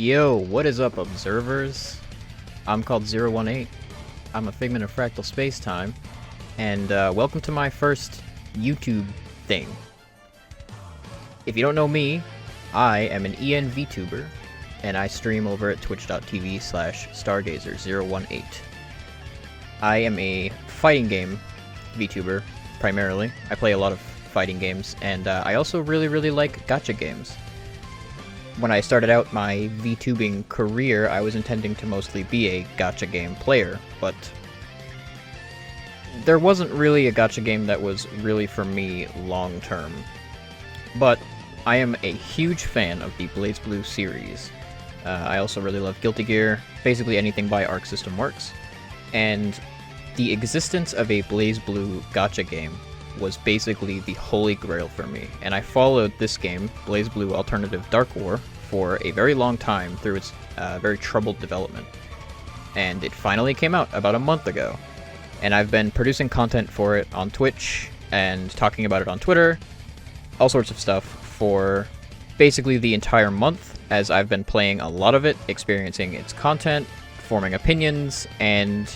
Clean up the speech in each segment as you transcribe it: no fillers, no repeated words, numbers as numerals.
Yo, what is up, observers? I'm called 018. I'm a figment of fractal space-time, and welcome to my first YouTube thing. If you don't know me, I am an EN VTuber, and I stream over at twitch.tv/Stargazer018. I am a fighting game VTuber, primarily. I play a lot of fighting games, and I also really like gacha games. When I started out my VTubing career, I was intending to mostly be a gacha game player, but there wasn't really a gacha game that was really for me long term. But I am a huge fan of the BlazBlue series. I also really love Guilty Gear, basically anything by Arc System Works, and the existence of a BlazBlue gacha game was basically the holy grail for me, and I followed this game, BlazBlue Alternative Dark War, for a very long time through its very troubled development. And it finally came out about a month ago, and I've been producing content for it on Twitch, and talking about it on Twitter, all sorts of stuff, for basically the entire month, as I've been playing a lot of it, experiencing its content, forming opinions, and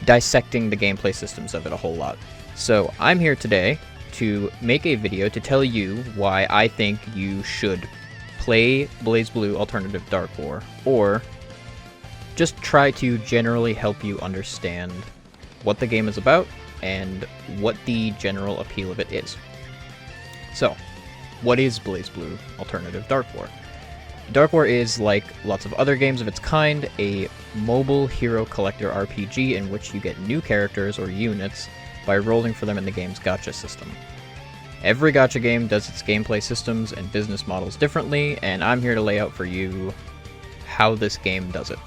dissecting the gameplay systems of it a whole lot. So I'm here today to make a video to tell you why I think you should play BlazBlue Alternative Dark War, or just try to generally help you understand what the game is about and what the general appeal of it is. So, what is BlazBlue Alternative Dark War? Dark War is, like lots of other games of its kind, a mobile hero collector RPG in which you get new characters or units by rolling for them in the game's gacha system. Every gacha game does its gameplay systems and business models differently, and I'm here to lay out for you how this game does it.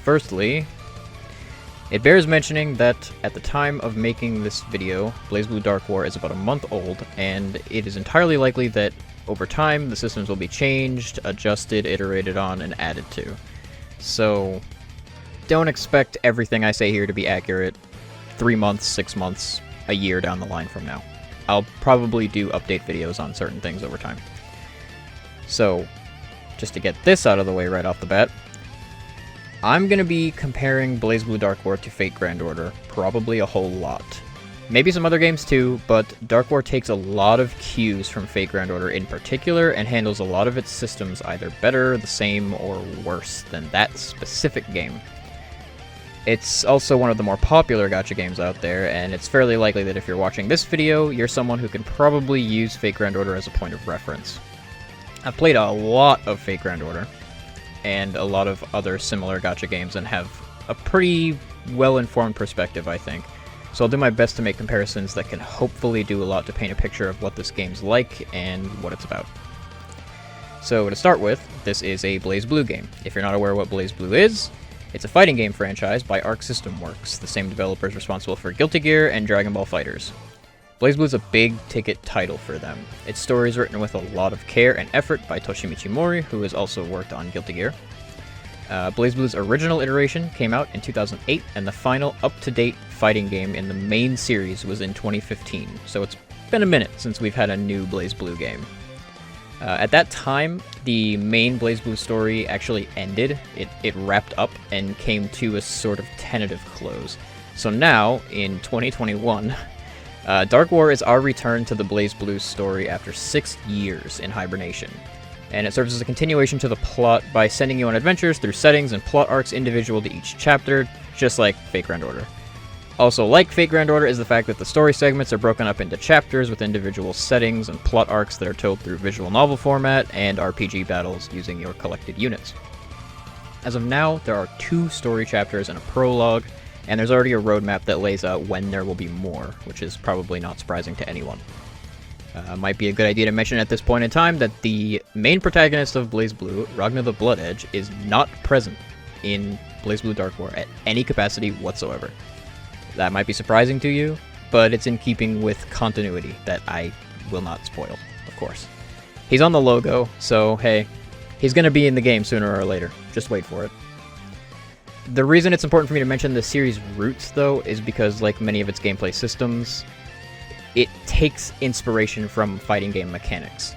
Firstly, it bears mentioning that at the time of making this video, BlazBlue Dark War is about a month old, and it is entirely likely that over time the systems will be changed, adjusted, iterated on, and added to. So don't expect everything I say here to be accurate 3 months, 6 months, a year down the line from now. I'll probably do update videos on certain things over time. So, just to get this out of the way right off the bat, I'm going to be comparing BlazBlue Dark War to Fate Grand Order, probably a whole lot. Maybe some other games too, but Dark War takes a lot of cues from Fate Grand Order in particular, and handles a lot of its systems either better, the same, or worse than that specific game. It's also one of the more popular gacha games out there, and it's fairly likely that if you're watching this video, you're someone who can probably use Fate Grand Order as a point of reference. I've played a lot of Fate Grand Order, and a lot of other similar gacha games, and have a pretty well-informed perspective, I think. So I'll do my best to make comparisons that can hopefully do a lot to paint a picture of what this game's like and what it's about. So to start with, this is a BlazBlue game. If you're not aware what BlazBlue is, it's a fighting game franchise by Arc System Works, the same developers responsible for Guilty Gear and Dragon Ball FighterZ. BlazBlue is a big-ticket title for them. Its story is written with a lot of care and effort by Toshimichi Mori, who has also worked on Guilty Gear. BlazBlue's original iteration came out in 2008, and the final up-to-date fighting game in the main series was in 2015, so it's been a minute since we've had a new BlazBlue game. At that time, the main BlazBlue story actually ended. It wrapped up and came to a sort of tentative close. So now, in 2021, Dark War is our return to the BlazBlue story after 6 years in hibernation. And it serves as a continuation to the plot by sending you on adventures through settings and plot arcs individual to each chapter, just like Fate Grand Order. Also, like Fate Grand Order is the fact that the story segments are broken up into chapters with individual settings and plot arcs that are told through visual novel format and RPG battles using your collected units. As of now, there are 2 story chapters and a prologue, and there's already a roadmap that lays out when there will be more, which is probably not surprising to anyone. Might be a good idea to mention at this point in time that the main protagonist of BlazBlue, Ragnar the Blood Edge, is not present in BlazBlue Dark War at any capacity whatsoever. That might be surprising to you, but it's in keeping with continuity that I will not spoil, of course. He's on the logo, so hey, he's going to be in the game sooner or later. Just wait for it. The reason it's important for me to mention the series' roots, though, is because, like many of its gameplay systems, it takes inspiration from fighting game mechanics.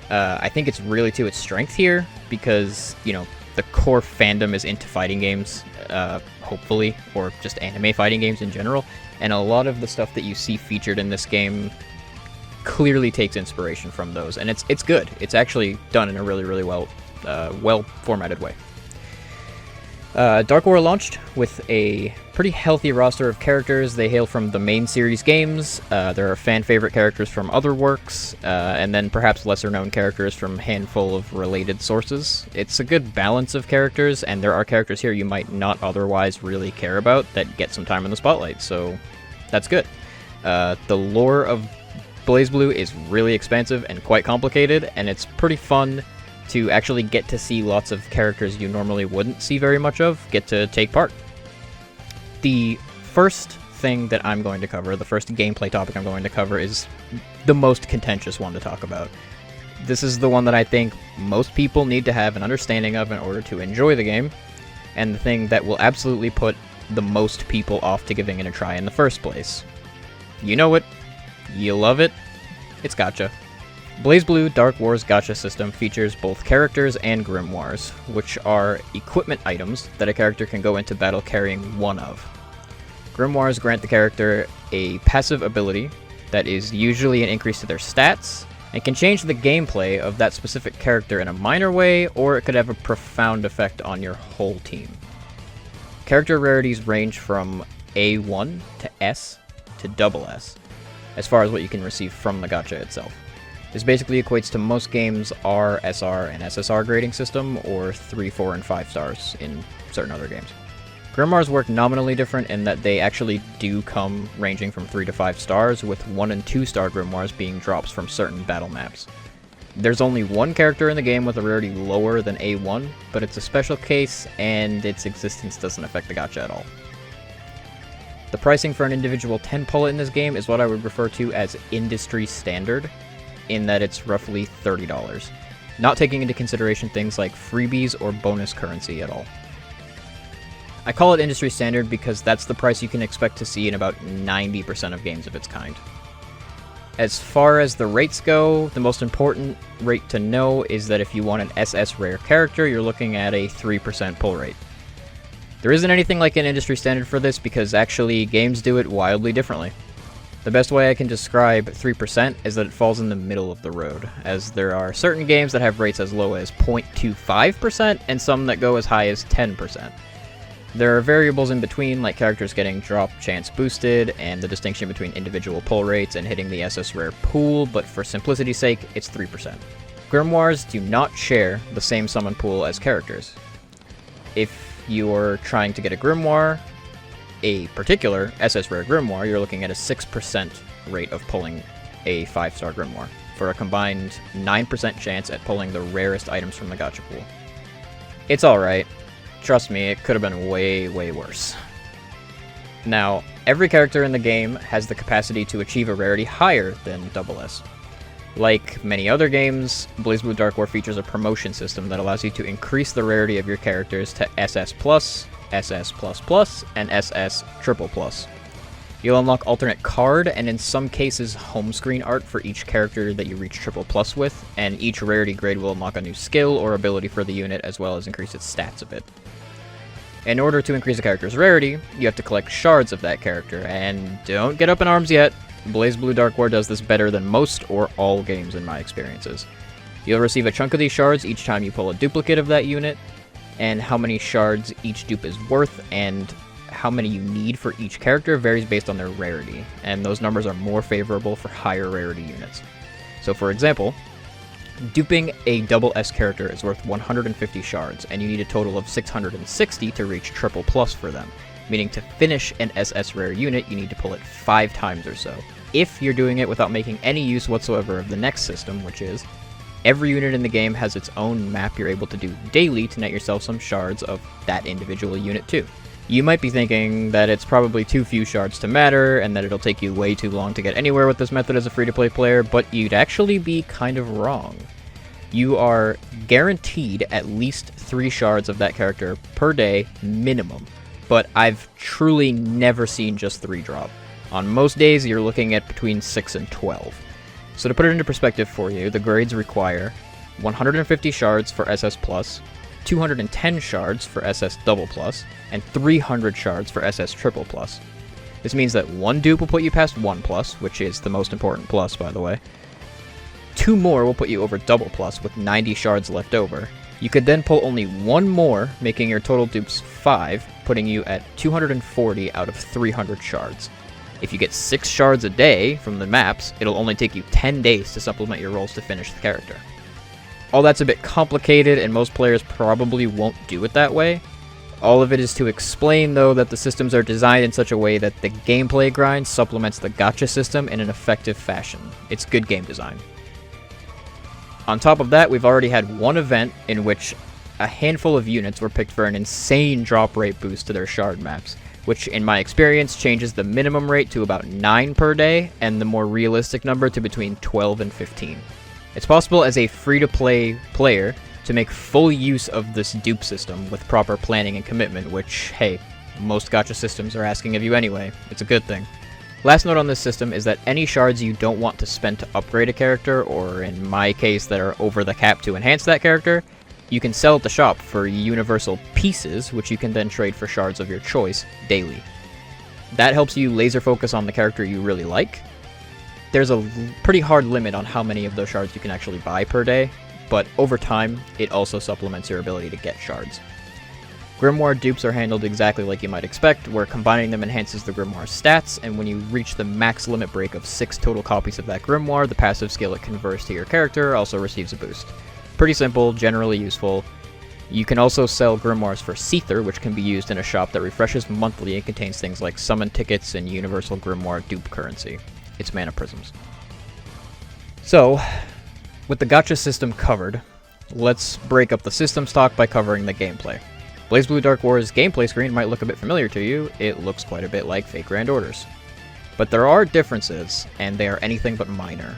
I think it's really to its strength here because, you know, the core fandom is into fighting games, hopefully, or just anime fighting games in general, and a lot of the stuff that you see featured in this game clearly takes inspiration from those, and it's good. It's actually done in a really, really well formatted way. Dark War launched with a pretty healthy roster of characters. They hail from the main series games. There are fan-favorite characters from other works, and then perhaps lesser-known characters from a handful of related sources. It's a good balance of characters, and there are characters here you might not otherwise really care about that get some time in the spotlight, so that's good. The lore of BlazBlue is really expansive and quite complicated, and it's pretty fun to actually get to see lots of characters you normally wouldn't see very much of get to take part. The first thing that I'm going to cover, the first gameplay topic I'm going to cover, is the most contentious one to talk about. This is the one that I think most people need to have an understanding of in order to enjoy the game, and the thing that will absolutely put the most people off to giving it a try in the first place. You know it, you love it, it's Gacha. BlazBlue Dark War's Gacha system features both characters and grimoires, which are equipment items that a character can go into battle carrying one of. Grimoires grant the character a passive ability that is usually an increase to their stats, and can change the gameplay of that specific character in a minor way, or it could have a profound effect on your whole team. Character rarities range from A1 to S to SS, as far as what you can receive from the gacha itself. This basically equates to most games' R, SR, and SSR grading system, or 3, 4, and 5 stars in certain other games. Grimoires work nominally different in that they actually do come ranging from 3 to 5 stars, with 1 and 2 star grimoires being drops from certain battle maps. There's only one character in the game with a rarity lower than A1, but it's a special case, and its existence doesn't affect the gacha at all. The pricing for an individual 10 pullet in this game is what I would refer to as industry standard, in that it's roughly $30, not taking into consideration things like freebies or bonus currency at all. I call it industry standard because that's the price you can expect to see in about 90% of games of its kind. As far as the rates go, the most important rate to know is that if you want an SS rare character, you're looking at a 3% pull rate. There isn't anything like an industry standard for this because actually games do it wildly differently. The best way I can describe 3% is that it falls in the middle of the road, as there are certain games that have rates as low as 0.25% and some that go as high as 10%. There are variables in between, like characters getting drop chance boosted, and the distinction between individual pull rates and hitting the SS rare pool, but for simplicity's sake, it's 3%. Grimoires do not share the same summon pool as characters. If you're trying to get a grimoire, a particular SS rare grimoire, you're looking at a 6% rate of pulling a 5-star grimoire, for a combined 9% chance at pulling the rarest items from the gacha pool. It's alright. Trust me, it could have been way, way worse. Now, every character in the game has the capacity to achieve a rarity higher than SS. Like many other games, BlazBlue Dark War features a promotion system that allows you to increase the rarity of your characters to SS+, SS++, and SS triple plus. You'll unlock alternate card, and in some cases home screen art for each character that you reach triple plus with, and each rarity grade will unlock a new skill or ability for the unit as well as increase its stats a bit. In order to increase a character's rarity, you have to collect shards of that character, and don't get up in arms yet, BlazBlue Dark War does this better than most or all games in my experiences. You'll receive a chunk of these shards each time you pull a duplicate of that unit, and how many shards each dupe is worth and how many you need for each character varies based on their rarity, and those numbers are more favorable for higher rarity units. So for example, duping a SS character is worth 150 shards, and you need a total of 660 to reach triple plus for them, meaning to finish an SS rare unit you need to pull it 5 times or so, if you're doing it without making any use whatsoever of the next system, which is every unit in the game has its own map you're able to do daily to net yourself some shards of that individual unit too. You might be thinking that it's probably too few shards to matter, and that it'll take you way too long to get anywhere with this method as a free-to-play player, but you'd actually be kind of wrong. You are guaranteed at least 3 shards of that character per day, minimum, but I've truly never seen just 3 drop. On most days, you're looking at between 6 and 12. So to put it into perspective for you, the grades require 150 shards for SS+, 210 shards for SS Double Plus, and 300 shards for SS Triple Plus. This means that one dupe will put you past 1 plus, which is the most important plus, by the way. 2 more will put you over Double Plus with 90 shards left over. You could then pull only 1 more, making your total dupes 5, putting you at 240 out of 300 shards. If you get 6 shards a day from the maps, it'll only take you 10 days to supplement your rolls to finish the character. All that's a bit complicated, and most players probably won't do it that way. All of it is to explain, though, that the systems are designed in such a way that the gameplay grind supplements the gacha system in an effective fashion. It's good game design. On top of that, we've already had one event in which a handful of units were picked for an insane drop rate boost to their shard maps, which in my experience changes the minimum rate to about 9 per day, and the more realistic number to between 12 and 15. It's possible as a free-to-play player to make full use of this dupe system with proper planning and commitment, which, hey, most gacha systems are asking of you anyway. It's a good thing. Last note on this system is that any shards you don't want to spend to upgrade a character, or in my case that are over the cap to enhance that character, you can sell at the shop for universal pieces, which you can then trade for shards of your choice daily. That helps you laser focus on the character you really like. There's a pretty hard limit on how many of those shards you can actually buy per day, but over time, it also supplements your ability to get shards. Grimoire dupes are handled exactly like you might expect, where combining them enhances the Grimoire's stats, and when you reach the max limit break of 6 total copies of that Grimoire, the passive skill it converts to your character also receives a boost. Pretty simple, generally useful. You can also sell Grimoires for Seether, which can be used in a shop that refreshes monthly and contains things like summon tickets and universal Grimoire dupe currency. It's mana prisms. So, with the gacha system covered, let's break up the system stock by covering the gameplay. BlazBlue Dark War's gameplay screen might look a bit familiar to you. It looks quite a bit like Fate Grand Orders. But there are differences, and they are anything but minor.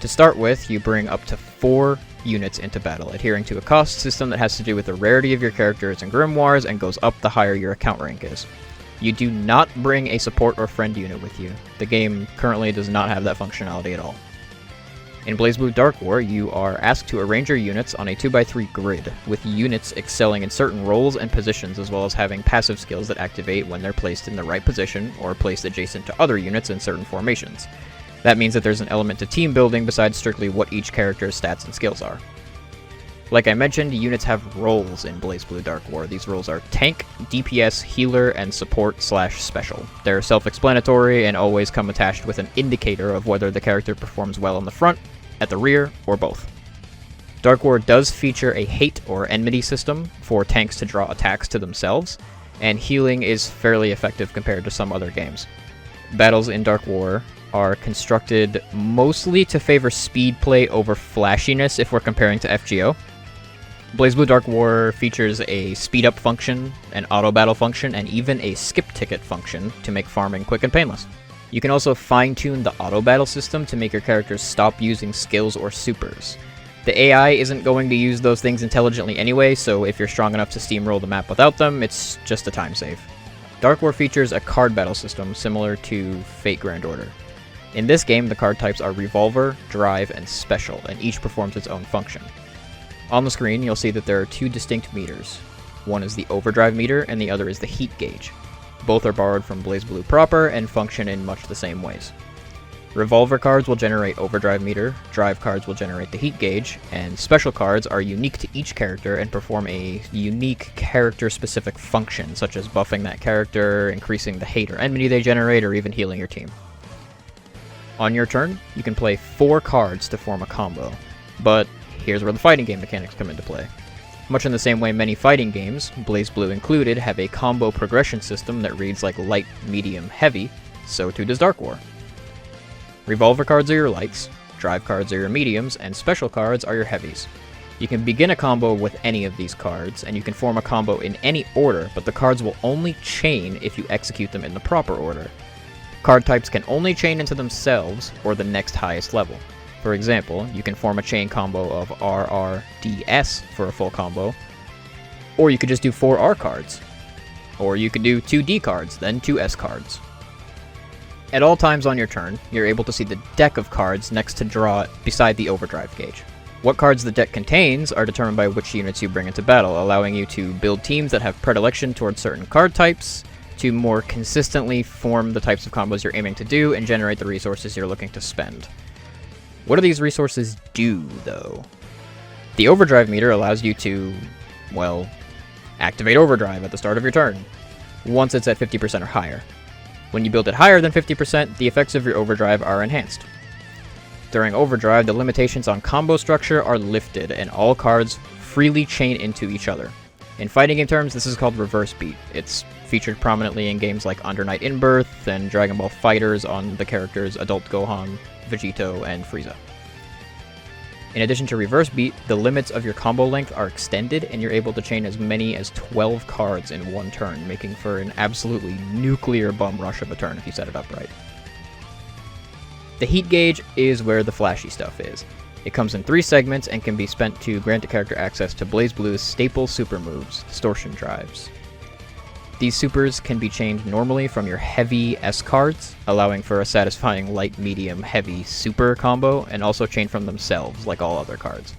To start with, you bring up to 4 units into battle, adhering to a cost system that has to do with the rarity of your characters and grimoires and goes up the higher your account rank is. You do not bring a support or friend unit with you. The game currently does not have that functionality at all. In BlazBlue Dark War, you are asked to arrange your units on a 2x3 grid, with units excelling in certain roles and positions, as well as having passive skills that activate when they're placed in the right position or placed adjacent to other units in certain formations. That means that there's an element to team building besides strictly what each character's stats and skills are. Like I mentioned, units have roles in BlazBlue Dark War. These roles are tank, DPS, healer, and support/special. They're self-explanatory and always come attached with an indicator of whether the character performs well on the front, at the rear, or both. Dark War does feature a hate or enmity system for tanks to draw attacks to themselves, and healing is fairly effective compared to some other games. Battles in Dark War are constructed mostly to favor speed play over flashiness if we're comparing to FGO. BlazBlue Dark War features a speed up function, an auto battle function, and even a skip ticket function to make farming quick and painless. You can also fine-tune the auto battle system to make your characters stop using skills or supers. The AI isn't going to use those things intelligently anyway, so if you're strong enough to steamroll the map without them, it's just a time save. Dark War features a card battle system similar to Fate Grand Order. In this game, the card types are Revolver, Drive, and Special, and each performs its own function. On the screen, you'll see that there are 2 distinct meters. One is the Overdrive meter, and the other is the Heat gauge. Both are borrowed from BlazBlue proper and function in much the same ways. Revolver cards will generate Overdrive meter, Drive cards will generate the Heat gauge, and Special cards are unique to each character and perform a unique character-specific function, such as buffing that character, increasing the hate or enmity they generate, or even healing your team. On your turn, you can play 4 cards to form a combo, but here's where the fighting game mechanics come into play. Much in the same way many fighting games, BlazBlue included, have a combo progression system that reads like light, medium, heavy, so too does Dark War. Revolver cards are your lights, Drive cards are your mediums, and Special cards are your heavies. You can begin a combo with any of these cards, and you can form a combo in any order, but the cards will only chain if you execute them in the proper order. Card types can only chain into themselves or the next highest level. For example, you can form a chain combo of RRDS for a full combo, or you could just do 4 R cards, or you could do 2 D cards, then 2 S cards. At all times on your turn, you're able to see the deck of cards next to draw beside the overdrive gauge. What cards the deck contains are determined by which units you bring into battle, allowing you to build teams that have predilection towards certain card types, to more consistently form the types of combos you're aiming to do and generate the resources you're looking to spend. What do these resources do, though? The overdrive meter allows you to, well, activate overdrive at the start of your turn, once it's at 50% or higher. When you build it higher than 50%, the effects of your overdrive are enhanced. During overdrive, the limitations on combo structure are lifted, and all cards freely chain into each other. In fighting game terms, this is called reverse beat. It's featured prominently in games like Under Night In-Birth and Dragon Ball FighterZ on the characters Adult Gohan, Vegito, and Frieza. In addition to reverse beat, the limits of your combo length are extended, and you're able to chain as many as 12 cards in one turn, making for an absolutely nuclear bum rush of a turn if you set it up right. The heat gauge is where the flashy stuff is. It comes in 3 segments and can be spent to grant a character access to BlazBlue's staple super moves, Distortion Drives. These supers can be chained normally from your heavy S cards, allowing for a satisfying light, medium, heavy super combo, and also chain from themselves like all other cards.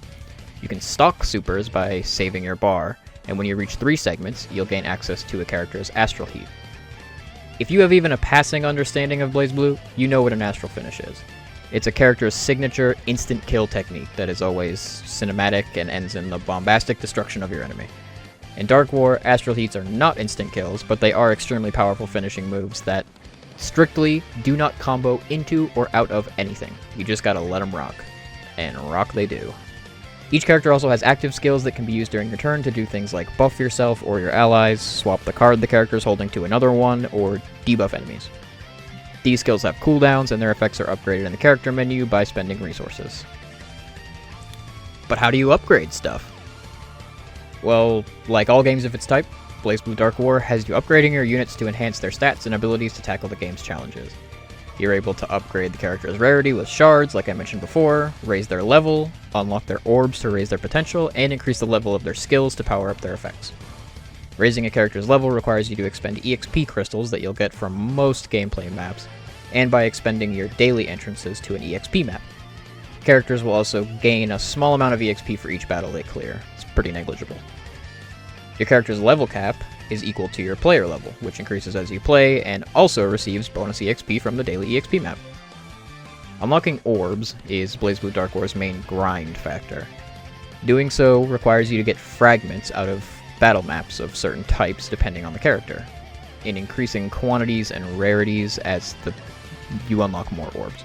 You can stock supers by saving your bar, and when you reach 3 segments, you'll gain access to a character's Astral Heat. If you have even a passing understanding of BlazBlue, you know what an Astral Finish is. It's a character's signature instant kill technique that is always cinematic and ends in the bombastic destruction of your enemy. In Dark War, Astral Heats are not instant kills, but they are extremely powerful finishing moves that strictly do not combo into or out of anything. You just gotta let them rock. And rock they do. Each character also has active skills that can be used during your turn to do things like buff yourself or your allies, swap the card the character is holding to another one, or debuff enemies. These skills have cooldowns, and their effects are upgraded in the character menu by spending resources. But how do you upgrade stuff? Well, like all games of its type, BlazBlue Dark War has you upgrading your units to enhance their stats and abilities to tackle the game's challenges. You're able to upgrade the character's rarity with shards, like I mentioned before, raise their level, unlock their orbs to raise their potential, and increase the level of their skills to power up their effects. Raising a character's level requires you to expend EXP crystals that you'll get from most gameplay maps, and by expending your daily entrances to an EXP map. Characters will also gain a small amount of EXP for each battle they clear. It's pretty negligible. Your character's level cap is equal to your player level, which increases as you play, and also receives bonus EXP from the daily EXP map. Unlocking orbs is BlazBlue Dark War's main grind factor. Doing so requires you to get fragments out of battle maps of certain types depending on the character, in increasing quantities and rarities as you unlock more orbs.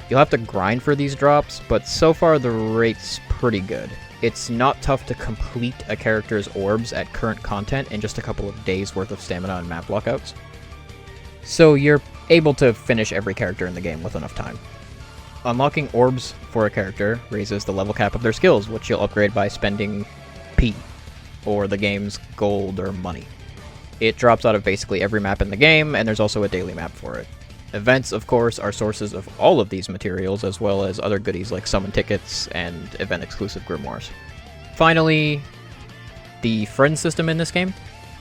You'll have to grind for these drops, but so far the rate's pretty good. It's not tough to complete a character's orbs at current content in just a couple of days worth of stamina and map lockouts. So you're able to finish every character in the game with enough time. Unlocking orbs for a character raises the level cap of their skills, which you'll upgrade by spending P, or the game's gold or money. It drops out of basically every map in the game, and there's also a daily map for it. Events, of course, are sources of all of these materials, as well as other goodies like summon tickets and event-exclusive grimoires. Finally, the friend system in this game.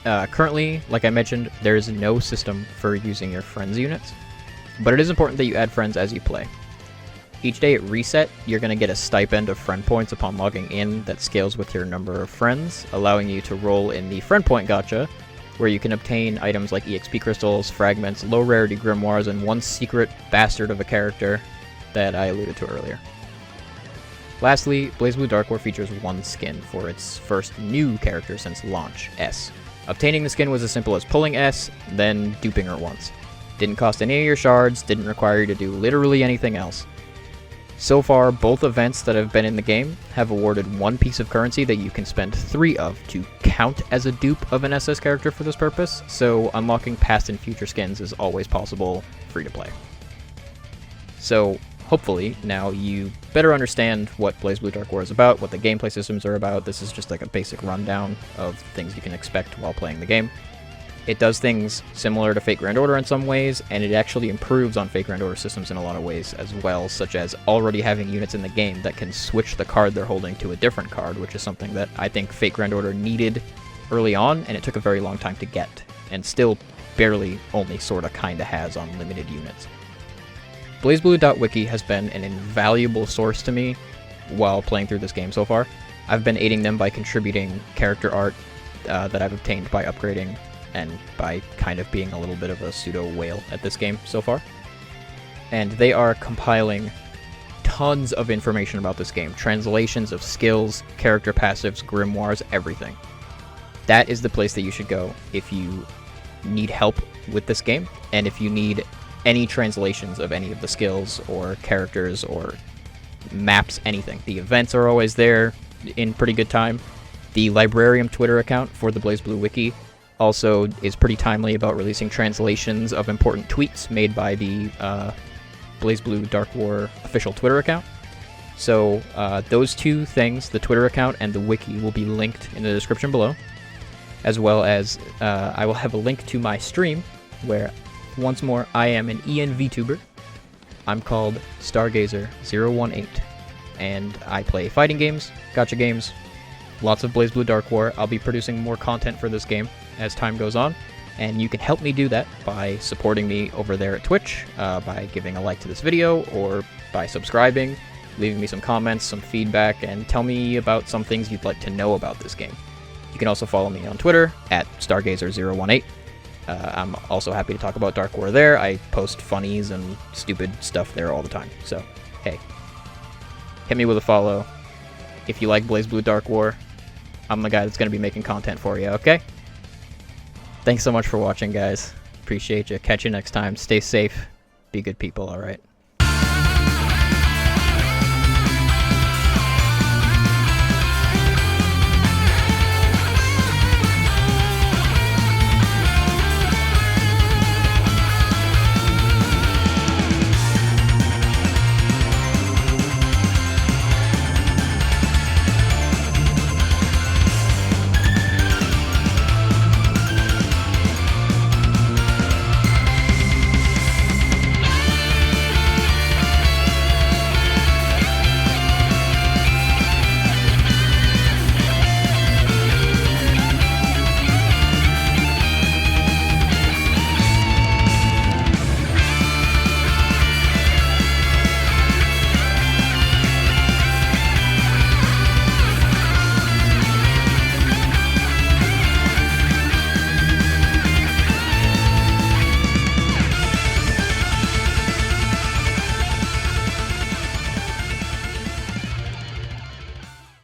Currently, like I mentioned, there is no system for using your friends units, but it is important that you add friends as you play. Each day at reset, you're going to get a stipend of friend points upon logging in that scales with your number of friends, allowing you to roll in the friend point gacha, where you can obtain items like EXP crystals, fragments, low rarity grimoires, and one secret bastard of a character that I alluded to earlier. Lastly, BlazBlue Dark War features one skin for its first new character since launch, S. Obtaining the skin was as simple as pulling S, then duping her once. Didn't cost any of your shards, didn't require you to do literally anything else. So far, both events that have been in the game have awarded one piece of currency that you can spend 3 of to count as a dupe of an SS character for this purpose, so unlocking past and future skins is always possible, free to play. So, hopefully, now you better understand what BlazBlue Dark War is about, what the gameplay systems are about. This is just like a basic rundown of things you can expect while playing the game. It does things similar to Fate Grand Order in some ways, and it actually improves on Fate Grand Order systems in a lot of ways as well, such as already having units in the game that can switch the card they're holding to a different card, which is something that I think Fate Grand Order needed early on, and it took a very long time to get, and still barely only sorta kinda has on limited units. BlazBlue.wiki has been an invaluable source to me while playing through this game so far. I've been aiding them by contributing character art that I've obtained by upgrading and by kind of being a little bit of a pseudo whale at this game so far. And they are compiling tons of information about this game. Translations of skills, character passives, grimoires, everything. That is the place that you should go if you need help with this game, and if you need any translations of any of the skills or characters or maps, anything. The events are always there in pretty good time. The Librarium Twitter account for the BlazBlue Wiki also is pretty timely about releasing translations of important tweets made by the BlazBlue Dark War official Twitter account. So those two things, the Twitter account and the wiki, will be linked in the description below, as well as I will have a link to my stream where, once more, I am an ENVTuber. I'm called Stargazer018, and I play fighting games, gacha games, lots of BlazBlue Dark War. I'll be producing more content for this game as time goes on, and you can help me do that by supporting me over there at Twitch, by giving a like to this video, or by subscribing, leaving me some comments, some feedback, and tell me about some things you'd like to know about this game. You can also follow me on Twitter at Stargazer018. I'm also happy to talk about Dark War there. I post funnies and stupid stuff there all the time. So, hey, hit me with a follow. If you like BlazBlue Dark War, I'm the guy that's going to be making content for you, okay? Thanks so much for watching, guys. Appreciate you. Catch you next time. Stay safe. Be good people, alright?